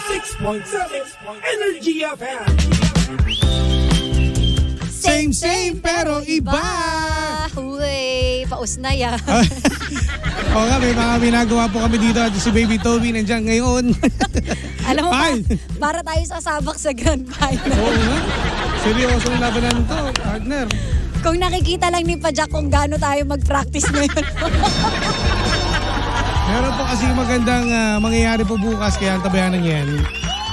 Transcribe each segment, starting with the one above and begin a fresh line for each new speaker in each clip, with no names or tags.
96.7 Energy FM.
Same pero iba.
Uy, paus na yan.
Oo nga, may mga ginagawa po kami dito at si Baby Toby nandiyan ngayon.
Alam mo ba,
Fine.
para tayo sasabak sa Grand Final.
Oo nga. Seryoso yung labanan to, partner.
Kung nakikita lang ni Pajak kung gaano tayo mag-practice ngayon.
Meron po kasi magandang mangyayari po bukas kaya antabayanan niyo yan.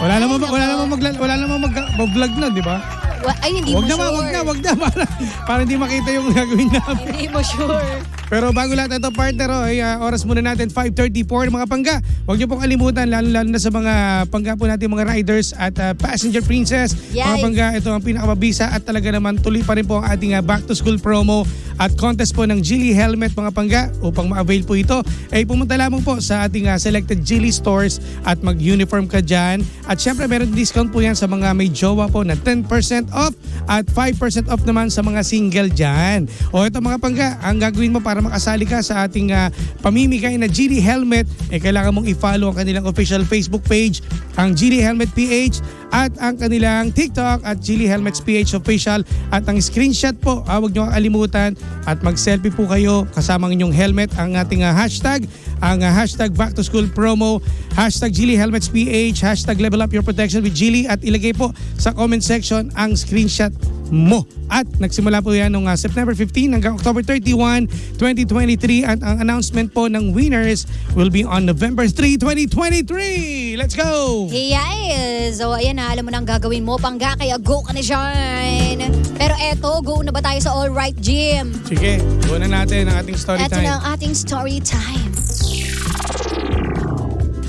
Wala namang mag-vlog na, di ba?
Ay, hindi
Wag
mo
na,
sure.
wag na. Para hindi makita yung gagawin namin.
Hindi mo sure.
Pero bago lahat ito, partner, oras muna natin, 5:34 mga pangga. Huwag niyo pong kalimutan, lalo na sa mga pangga po natin, mga riders at passenger princess.
Yay.
Mga pangga, ito ang pinakamabisa at talaga naman tuloy pa rin po ang ating back to school promo at contest po ng Geely Helmet mga pangga. Upang ma-avail po ito, ay pumunta lamang po sa ating selected Geely stores at mag-uniform ka dyan. At syempre meron discount po yan sa mga may jowa po na 10% off at 5% off naman sa mga single dyan. O ito mga pangga, ang gagawin mo para makasali ka sa ating pamimigay na Geely Helmet, kailangan mong i-follow ang kanilang official Facebook page, ang Geely Helmet PH, at ang kanilang TikTok at Geely Helmets PH Official. At ang screenshot po, huwag niyo kalimutan at mag-selfie po kayo kasama ng inyong helmet, ang ating hashtag, ang hashtag back to school promo, hashtag Geely Helmets PH, hashtag level up your protection with Geely, at ilagay po sa comment section ang screenshot mo. At nagsimula po yan noong September 15 hanggang October 31, 2023, at ang announcement po ng winners will be on November 3, 2023. Let's go!
Yes! So ayan na, alam mo na ang gagawin mo, pangga, kaya go ka na dyan. Pero eto, go na ba tayo sa All Right Gym?
Sige, go na natin ang ating story
Eto
time.
na ang ating story time.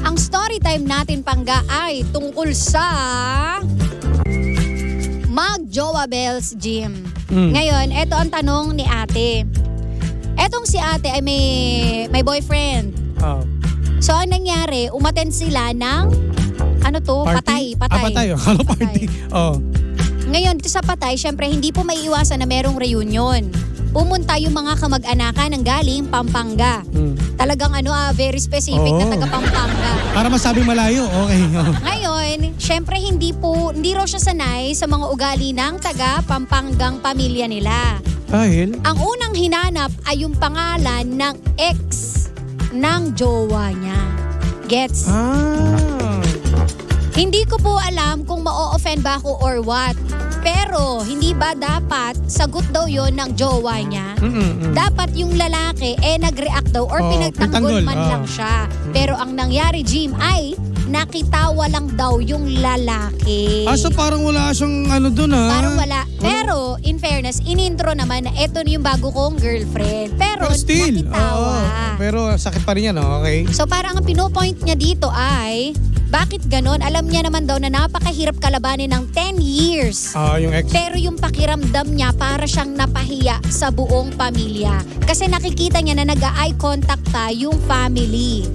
Ang story time natin, pangga, ay tungkol sa Mag-Jowa Bells Gym. Ngayon, eto ang tanong ni ate. Etong si ate ay may boyfriend.
Oh.
So, ang nangyari, umattend sila ng, ano to,
Party?
patay.
Patay. Akala party. Oh.
Ngayon, sa patay, syempre, hindi po may iwasan na merong reunion. Pumunta yung mga kamag-anakan ng galing Pampanga. Talagang very specific na
Oo.
taga Pampanga.
Para masabi malayo, okay. Oh.
Ngayon, syempre hindi raw siya sanay sa mga ugali ng taga Pampangang pamilya nila.
Dahil?
Ang unang hinanap ay yung pangalan ng ex ng jowa niya. Gets? Hindi ko po alam kung ma-offend ba ako or what. Pero hindi ba dapat sagot daw yon ng jowa niya? Dapat yung lalaki nag-react daw or pinagtanggol man lang siya. Pero ang nangyari, Jim, ay nakitawa lang daw yung lalaki.
So parang wala siyang dun
Parang wala. Pero in fairness, inintro naman na eto yung bago kong girlfriend. Pero
still.
nakitawa.
Pero sakit pa rin yan, okay?
So parang ang pinopoint niya dito ay, bakit ganon? Alam niya naman daw na napakahirap kalabanin ng 10 years.
Yung ex.
Pero yung pakiramdam niya para siyang napahiya sa buong pamilya. Kasi nakikita niya na nag-eye contact yung family.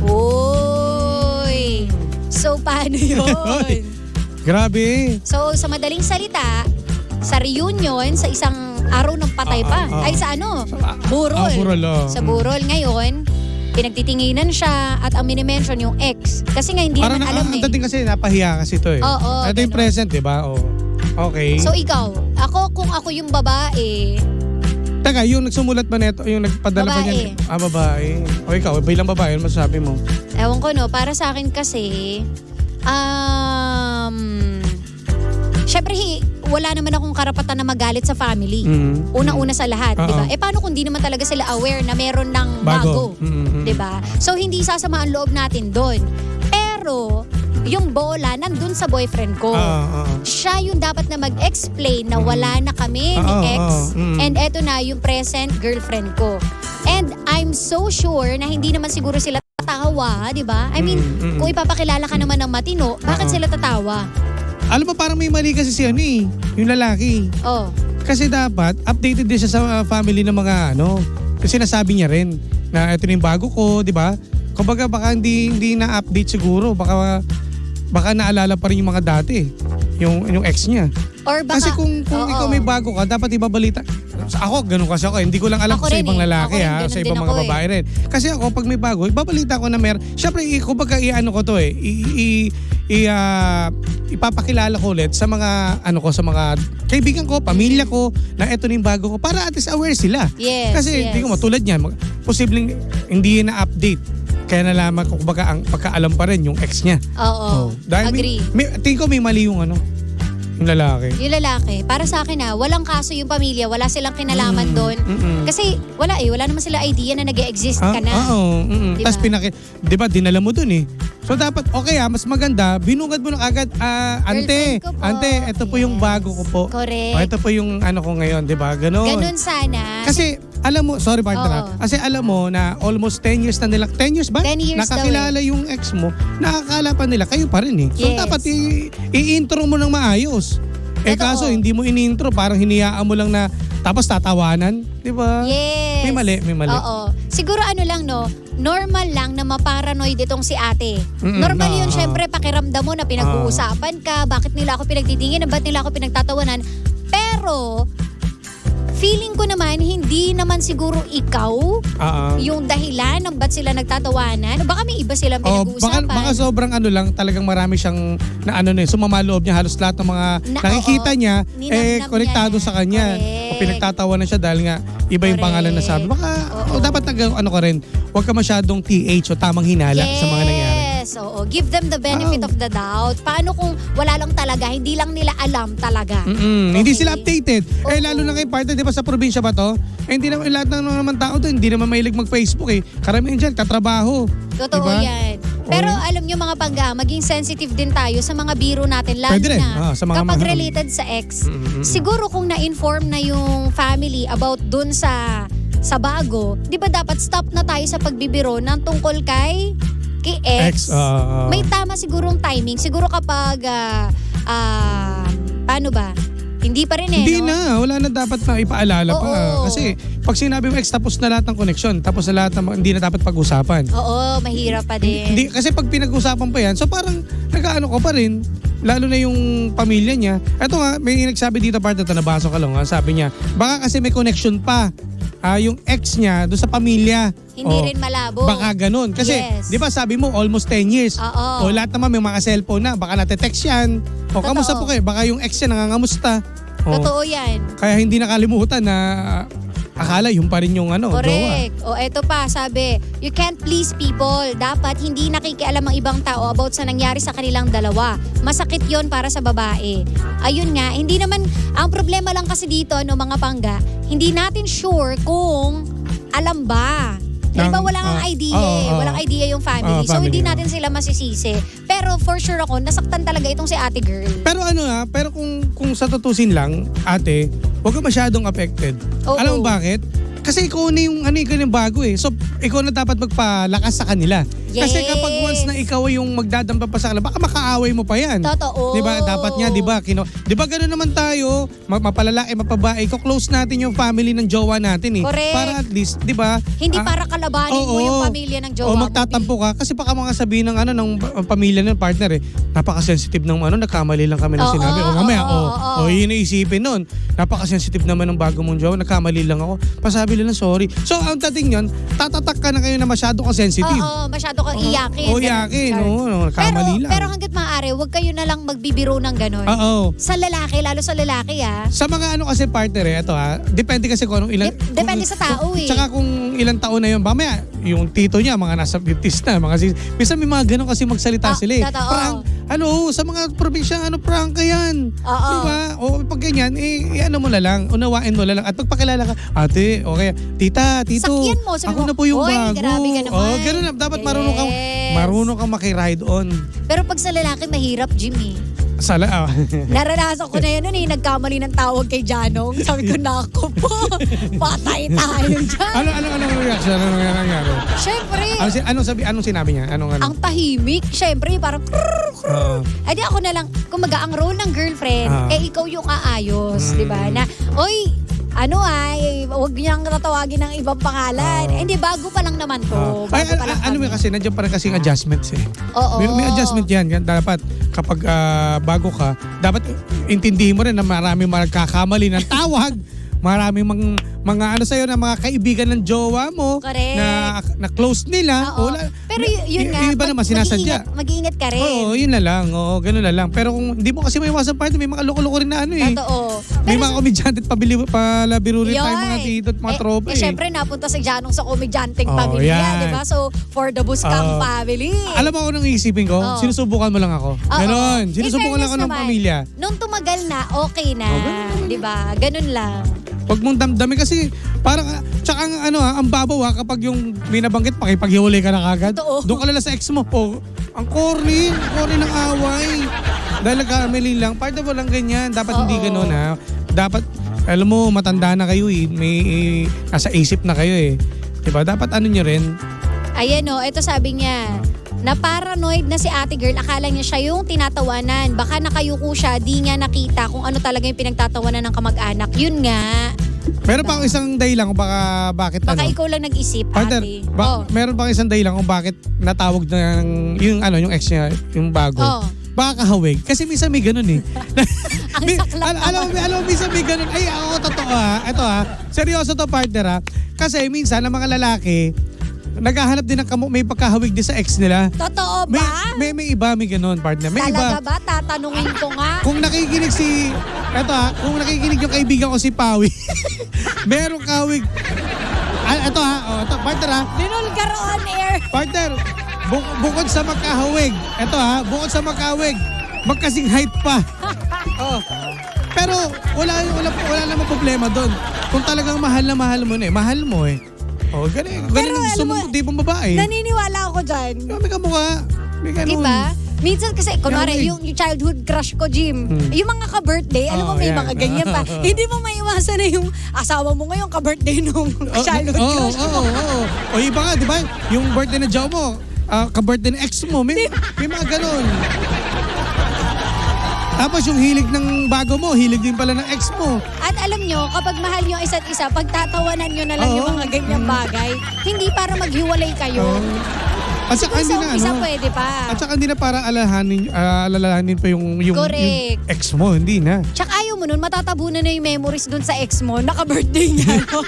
Uy! So paano yun?
Grabe.
So sa madaling salita, sa reunion, sa isang araw ng patay pa. Ay sa burol.
Burol.
Sa burol ngayon, pinagtitinginan siya at ang minimension yung ex. Kasi nga hindi
Parang
naman alam
ang dating kasi napahiya kasi to eh.
Oo,
Ito yung
ganun.
present, di ba? Oh. Okay.
So ikaw, kung ako yung babae,
Teka, yung nagsumulat ba neto, yung nagpadala ba
Babae.
niya? Babae. O ikaw, bilang babae, ano masasabi mo?
ewan ko no, para sa akin kasi, syempre wala naman akong karapatan na magalit sa family. Unang-una sa lahat, di ba? Paano kung di naman talaga sila aware na meron ng bago? Di ba? So hindi sasama ang loob natin doon. Pero yung bola nandun sa boyfriend ko. Siya yung dapat na mag-explain na wala na kami ni ex. And eto na yung present girlfriend ko. And I'm so sure na hindi naman siguro sila tatawa, di ba? I mean, kung ipapakilala ka naman ng matino, bakit sila tatawa?
Alam mo, parang may mali kasi si yung lalaki.
Oh.
Kasi dapat, updated din siya sa family ng mga Kasi nasabi niya rin na ito na yung bago ko, di ba? Kumbaga baka hindi na-update siguro. Baka naalala pa rin yung mga dati. Yung ex niya.
Or baka,
Kasi kung
oo.
ikaw may bago ka, dapat ibabalita. Ako, ganun kasi ako. Hindi ko lang alam
Ako
kung sa
rin
ibang
eh.
lalaki
Ako rin,
ha,
ganun
sa
din
ibang
ako
mga babae rin. Kasi ako, pag may bago, ibabalita ko na meron. Siyempre, kumbaga i-ano ko to eh. Ipapakilala ko ulit sa mga sa mga kaibigan ko, pamilya ko, na eto na yung bago ko para at least aware sila.
Yes,
Kasi hindi ko matulad niyan, posibleng hindi na-update. Kaya nalaman ko kumbaga ang pagkaalam pa rin yung ex niya.
Oo.
Dahil
Agree.
tingin ko may mali yung yung lalaki.
Yung lalaki, para sa akin walang kaso yung pamilya, wala silang kinalaman doon. Kasi wala naman sila idea na nag-e-exist ka na.
Oo.
Diba?
Tapos di ba, dinala mo dun eh. So dapat, okay mas maganda, binugad mo na agad, ante,
Girlfriend ko po.
ito po yung
Yes.
bago ko po.
Correct.
Ito po yung ko ngayon, di ba? Ganon.
Ganun sana.
Kasi, alam mo, sorry partner,
Oo.
kasi alam mo na almost 10 years na nila, 10 years ba?
10 years
Nakakilala yung ex mo, nakakala pa nila, kayo pa rin eh. So
Yes.
dapat i-intro mo ng maayos.
Totoo.
Kaso hindi mo in-intro, parang hiniyaan mo lang na tapos tatawanan, di ba?
Yes.
May mali.
Oo. Siguro lang normal lang na maparanoid itong si ate. Normal yun, syempre pakiramdam mo na pinag-uusapan ka, bakit nila ako pinagtitingin, ba't nila ako pinagtatawanan. Pero, feeling ko naman, hindi naman siguro ikaw yung dahilan ng ba't sila nagtatawanan. Baka may iba silang pinag-uusapan.
Baka sobrang lang, talagang marami siyang sumama loob niya, halos lahat ng mga nakikita niya,
Ninamnam
konektado
niya.
sa kanya.
Correct.
O pinagtatawanan siya dahil nga iba yung pangalan na sabi. Baka dapat ka rin, huwag ka masyadong TH o tamang hinala sa mga nangyari.
Yes, oo. Give them the benefit of the doubt. Paano kung wala lang talaga, hindi lang nila alam talaga?
Hindi sila updated.
Oo.
Lalo na kay partner, di ba sa probinsya ba to? Hindi naman lahat ng naman tao doon, hindi naman mahilig mag-Facebook eh. Karamihan dyan, katrabaho.
Totoo
Diba?
yan. Pero alam nyo mga pangga, maging sensitive din tayo sa mga biro natin. Lalo
Pwede rin.
na
Sa mga
kapag
mahal.
related sa ex. Siguro kung na-inform na yung family about dun sa bago, di ba dapat stop na tayo sa pagbibiro ng tungkol kay ex. May tama sigurong timing. Siguro kapag, paano ba? Hindi pa rin
Hindi
no?
na, wala na dapat na ipaalala pa.
Oo.
Kasi pag sinabi mo ex, tapos na lahat ng koneksyon, tapos na lahat ng hindi na dapat pag-usapan.
Oo, mahirap pa din.
Hindi, kasi pag pinag-usapan pa yan, so parang nag-aano ko pa rin, lalo na yung pamilya niya. Ito nga, may nagsabi dito part ito, nabasa ko lang, sabi niya, baka kasi may connection pa yung ex niya doon sa pamilya.
Hindi rin malabo.
Baka ganun. Kasi,
Yes.
di ba sabi mo, almost 10 years.
Oo.
O lahat naman may mga cellphone na, baka natetext yan. O
Totoo.
kamusta po kayo? Baka yung ex niya nangangamusta. O,
Totoo yan.
kaya hindi nakalimutan na akala yung pa rin yung jowa.
Correct. O eto pa, sabi, you can't please people. Dapat hindi nakikialam ang ibang tao about sa nangyari sa kanilang dalawa. Masakit yon para sa babae. Ayun nga, hindi naman, ang problema lang kasi dito, mga pangga, hindi natin sure kung alam ba. Diba walang idea walang idea yung family. So hindi natin sila masisisi. Pero for sure ako, nasaktan talaga itong si ate girl.
Pero pero kung sa tutusin lang, ate, huwag ka masyadong affected.
Oo.
Alam mo bakit? Kasi ikaw na yung ikaw na yung bago eh. So ikaw na dapat magpalakas sa kanila. Kasi
Yes.
kapag once na ikaw yung magdadampa pa sa kanila, baka makaaway mo pa yan.
Totoo.
'Di ba? Dapat nga, 'di ba? Di ba ganoon naman tayo, mapalalaki, mapabae, ko-close natin yung family ng jowa natin eh.
Correct.
Para at least, 'di ba?
Hindi para kalabanin mo yung pamilya ng jowa
O
mo.
magtatampo ka kasi baka mga sabihin ng ng pamilya ng partner eh. Napaka-sensitive ng nagkamali lang kami ng
Oo,
sinabi. O mamaya,
oo.
yun na isipin nun. Napaka-sensitive naman ng bago mong jowa, nagkamali lang ako. Pasabi lang sorry. So ang dating yun, tatatak ka na kayo na masyado ka sensitive.
Oo, masyado kang iyakin.
Iyakin. Nagkamali lang.
Pero hanggat maaari, huwag kayo na lang magbibiro ng ganun.
Oo.
Sa lalaki, lalo sa lalaki
Sa mga kasi partner ito depende kasi kung anong ilan.
Depende sa tao eh.
Tsaka kung ilang taon na yun, mamaya, yung tito niya, mga nasa 50s na, minsan may mga ganun kasi magsalita sila eh.
Totoo.
Parang, sa mga probinsya, prank ka yan.
Oo.
Diba? O pag ganyan, mo na lang, unawain mo na lang. At pagpakilala ka, ate, okay, tita, tito,
Sakyan mo, sabi
ako
mo,
na po yung
"Oy,
bago.
grabe ka naman."
Ganun na. Dapat
Yes.
marunong kang makiride on.
Pero pag sa lalaki, mahirap, Jimmy.
Sala,
Naranasan ko na yan noon nagkamali ng tawag kay Janong. Sabi ko, nako po, patay tayo dyan.
Anong reaction? Anong nangyari?
Siyempre,
Anong sinabi niya?
ang tahimik, siyempre, parang Ay di ako na lang, kumaga ang role ng girlfriend, ikaw yung aayos, di ba? Na, oy, Huwag niyang tatawagin ng ibang pangalan. Hindi, bago pa lang naman to. Bago pa lang
ano
kami.
kasi, nandiyan pa rin kasing adjustments eh.
Oo.
May adjustment yan. Dapat kapag bago ka, dapat intindihin mo rin na maraming magkakamali ng tawag. Maraming mga ano sa'yo na mga kaibigan ng jowa mo.
Correct.
Na close nila.
Oo. Pero yun nga,
iba naman sinasadya.
Mag-iingat ka rin.
Oo, yun na lang. Oo, ganun na lang. Pero kung hindi mo kasi maiwasan party, may mga loko-loko rin na ano eh.
Totoo.
May
Pero
mga komedyante at palabiro rin tayo mga
Yoy.
tito at mga tropa eh.
Siyempre, napunta si Janong sa komedyanteng
Oh,
pamilya,
yan.
di ba? So, for the Buscang family.
Alam mo ako nung isipin ko,
Oo.
sinusubukan mo lang ako.
Oo.
Ganon.
In
Sinusubukan lang ako ng
fairness naman,
pamilya.
Nung tumagal na, okay na. Di ba? Ganun lang.
Huwag mong damdamin kasi parang, tsaka ang babaw kapag yung binabanggit, pakipaghiwalay ka na kagad.
Totoo.
Doon ka lang sa ex mo. Oh, ang corny ng away. Dahil nagkamali lang, part of lang ganyan. Dapat hindi
Oo.
ganon ha. Dapat, alam mo, matanda na kayo eh. May nasa isip na kayo eh. Diba? Dapat ano nyo rin.
Ayan ito sabi niya, na paranoid na si ate girl, akala niya siya yung tinatawanan. Baka nakayuko siya, di niya nakita kung ano talaga yung pinagtatawanan ng kamag-anak. Yun nga.
Meron pa akong isang dahilan kung bakit
Baka ikaw lang nag-isip,
Partner,
ate.
meron pa akong isang dahilan kung bakit natawag ng yung ex niya, yung bago.
Oh.
Baka kahawig. Kasi minsan may ganun eh.
Ang saklap naman.
alam mo, minsan may ganun. Ay, ako totoo ha. Ito ha. Seryoso to partner ha. Kasi minsan ang mga lalaki, naghahanap din ng may pagkahawig din sa ex nila.
Totoo ba?
May iba, may ganun partner. May
Talaga
iba.
ba? Tatanungin ko nga.
Kung nakikinig kung nakikinig yung kaibigan ko si Pawi, merong kahawig. Ito ha, ito, partner ha.
Dinulgar on air.
Partner, bukod sa magkahawig, bukod sa magkahawig, magkasing height pa. Oh. Pero wala namang problema doon. Kung talagang mahal mo na mahal mo eh. Oh, ganun ang gusto mo, di pong babae.
Naniniwala ako dyan.
May kamukha. May ganun.
Diba? Minsan kasi, kunwari, yung childhood crush ko, Jim, yung mga ka-birthday, alam mo, may
yan.
mga ganyan pa. Hindi mo maiwasan na yung asawa mo ngayon, ka-birthday nung childhood crush mo.
O iba nga, di ba? Yung birthday na jowa mo, ka-birthday na ex mo, may mga ganun. Tapos yung hilig ng bago mo, hilig din pala ng ex mo.
At alam nyo, kapag mahal nyo isa't isa, pagtatawanan nyo na lang yung mga ganyang bagay, hindi para maghiwalay kayo.
At saka hindi na
Sa umpisa pwede pa.
At saka hindi na para alalahanin pa yung ex mo, hindi na.
Tsaka ayaw mo nun, matatabunan na yung memories dun sa ex mo, naka-birthday niya. No?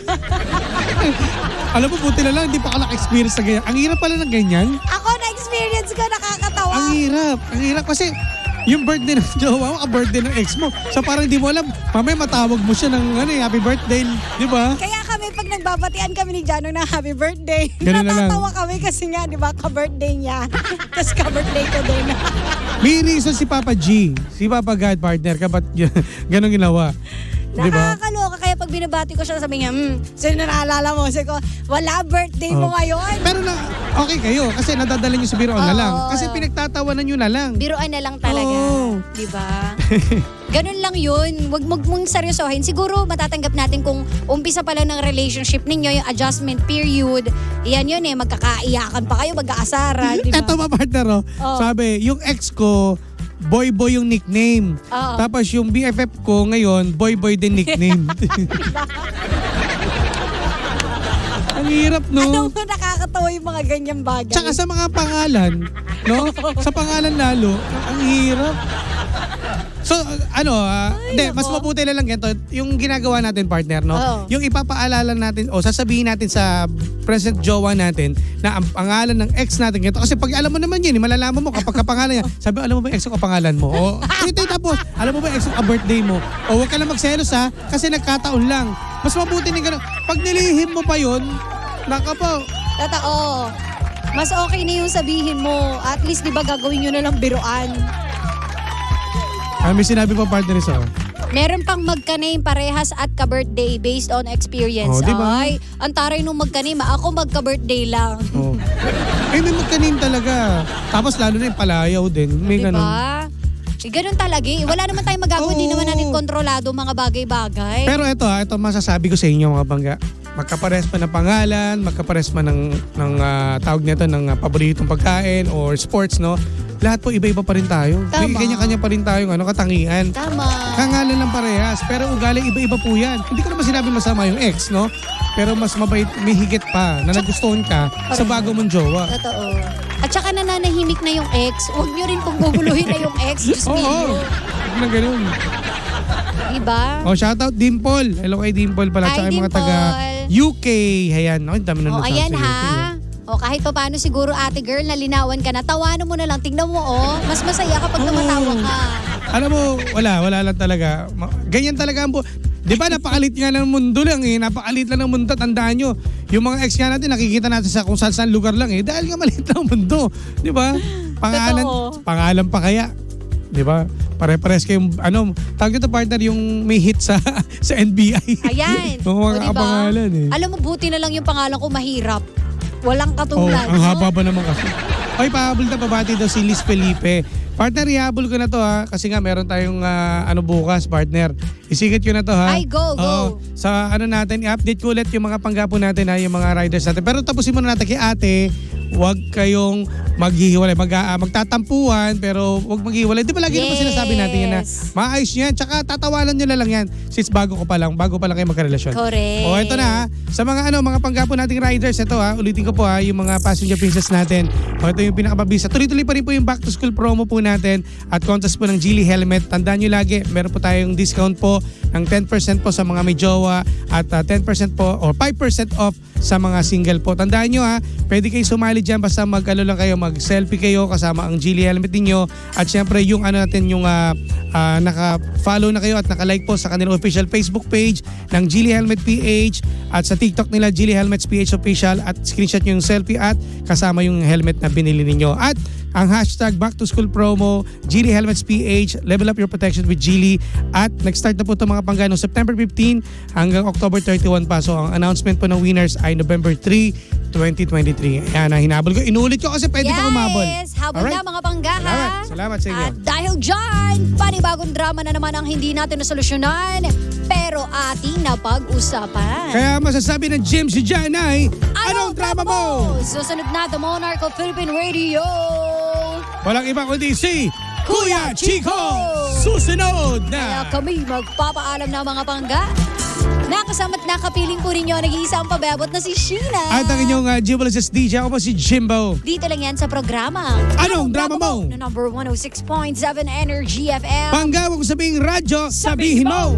Alam mo, buti na lang, hindi pa ka naka-experience na ganyan. Ang hirap pala ng ganyan.
Ako na-experience ko, nakakatawa.
Ang hirap kasi yung birthday ng jowa mo, ka-birthday ng ex mo. So parang hindi mo alam, mamaya matawag mo siya ng happy birthday, di ba?
Kaya kami, pag nagbabatian kami ni Jano ng happy birthday,
Ganun na lang.
natatawa kami kasi nga, di ba, ka-birthday niya. Tapos ka-birthday ko din.
May reason si Papa G, si Papa God partner, kapat ganun ginawa. Di ba?
Nakakaloka, kaya pag binabati ko siya, sabi niya, sino na naalala mo? Sabi ko, wala, birthday mo ngayon.
Pero okay kayo, kasi nadadala nyo sa biroan na lang.
Oo.
Kasi pinagtatawanan nyo na lang.
Biruan na lang talaga.
Oo.
Di ba? Ganun lang yun. Huwag mong seryosohin. Siguro matatanggap natin kung umpisa pa lang ng relationship ninyo, yung adjustment period, yan yun magkakaiyakan pa kayo, mag-aasaran. Di ba?
Eto ba partner,
Oo.
sabi, yung ex ko, Boy yung nickname.
Oo.
Tapos yung BFF ko ngayon, Boy din nickname. Ang hirap, no?
Alam mo, nakakatawa yung mga ganyang bagay.
Tsaka sa mga pangalan, no? Sa pangalan lalo, ang hirap. So, mas
nako.
mabuti na lang ganito, yung ginagawa natin partner, no?
Oo.
Yung ipapaalala natin, sasabihin natin sa present jowa natin na ang pangalan ng ex natin ganito. Kasi pag alam mo naman yun, malalaman mo kapag kapangalan niya, sabi, alam mo ba yung ex ko kapangalan mo? Tapos, alam mo ba yung ex ko ka-birthday mo? Huwag ka lang magselos ha, kasi nagkataon lang. Mas mabuti na gano'n. Pag nilihim mo pa yun, naka po.
Totoo. Mas okay na yung sabihin mo. At least, di ba, gagawin nyo na lang biruan.
May sinabi pa partner isa.
Meron pang magka-name parehas at ka-birthday based on experience.
Oh, di ba?
Ay, ang taray nung magka-name. Ako magka-birthday lang.
Oh. May magkanin talaga. Tapos lalo na yung palayaw din. May
Diba?
ganun.
Ganun talaga eh. Wala naman tayong magagawa. Di
Oo.
naman natin kontrolado mga bagay-bagay.
Pero ito masasabi ko sa inyo mga bangga. Magkapares pa ng pangalan, magkapares pa ng tawag nito ng paboritong pagkain or sports, no? lahat po iba-iba pa rin tayo.
Tama.
May kanya-kanya pa rin tayong katangian.
Tama.
Kangalan lang parehas, pero ugali iba-iba po yan. Hindi ko naman sinabi masama yung ex, no? Pero mas mabait, may higit pa na nagustuhan ka sa bago mong jowa.
Totoo. At saka nananahimik na yung ex. Huwag nyo rin pong bubuluhin na yung ex. Diyos
Oo,
mio.
huwag na ganun.
Diba?
Oh, shoutout Dimple. Hello kay Dimple pala.
Hi,
Tsaka yung mga
Dimple.
taga UK. Ayan, oh, dami na
O,
nagsasabi
ayan
sa
ha.
UK, oh.
O, kahit pa paano siguro ate girl na linawan ka na, tawanan mo na lang. Tingnan mo, mas masaya kapag tumatawa ka.
Alam mo, wala lang talaga. Ganyan talaga ang Di ba napakalit nga ng mundo lang eh. Napakalit lang ng mundo. Tandaan nyo, yung mga ex nga natin, nakikita natin sa kung saan lugar lang eh. Dahil nga maliit lang ang mundo. Di ba? Pangalan pa kaya. Di ba? Pare-pares kayong, tawag ito partner, yung may hit sa NBI.
Ayan.
Yung mga kapangalan eh.
Alam mo, buti na lang yung pangalan ko mahirap. Walang
Oh,
katulad.
ang haba ba naman kasi. Ay, pahabol na pabati daw si Liz Felipe. Partner, ihabol ko na to ha. Kasi nga meron tayong bukas, partner. Isikit ko na to ha.
Ay, go.
Sa natin, i-update ko ulit yung mga panggapo natin ha, yung mga riders natin. Pero tapusin muna natin kay ate. Huwag kayong maghihiwalay. Magtatampuhan, pero huwag maghihiwalay. Di ba lagi naman sinasabi natin yan na maayos yan. Tsaka tatawanan nyo na lang yan. Since bago pa lang kayo magkarelasyon.
Correct.
O, ito na ha. Sa mga mga panggapo nating riders, ito ha. Ulitin ko po ha, yung mga passenger princess natin. O, ito yung pinakamabisa. Tuloy-tuloy pa rin po yung back to school promo po natin at contest po ng Geely Helmet. Tandaan nyo lagi, meron po tayong discount po ng 10% po sa mga may jowa at 10% po or 5% off sa mga single po. Tandaan nyo ha, pwede kayo sumali dyan basta lang kayo, mag-selfie kayo kasama ang Geely Helmet ninyo at syempre yung yung naka-follow na kayo at naka-like po sa kanilang official Facebook page ng Geely Helmet PH at sa TikTok nila Geely Helmets PH Official at screenshot nyo yung selfie at kasama yung helmet na binili ninyo. At ang hashtag Back to School Promo, Geely Helmets PH, level up your protection with Geely. At nag-start na po itong mga panggano September 15 hanggang October 31 pa. So ang announcement po ng winners ay November 3, 2023. Ayan, hinabol ko. Inulit ko kasi pwede pa umabol.
Yes, habol na mga panggaha.
Salamat sa inyo.
At dahil dyan, panibagong drama na naman ang hindi natin nasolusyonan, pero ating napag-usapan.
Kaya masasabi ng Jim si Jan ay, anong drama mo?
Susunod na The Monarch of Philippine Radio.
Walang iba kundi si Kuya Chico! Susunod
Kaya
na!
kami magpapaalam na mga pangga. Nakasama't nakapiling po rin nyo nag-iisang pababot na si Sheena.
At ang inyong Jibalas DJ, ako po si Jimbo.
Dito lang yan sa programa.
Anong drama mo?
Na number 106.7 Energy FM.
Panggawang sabing radyo, sabihin mo!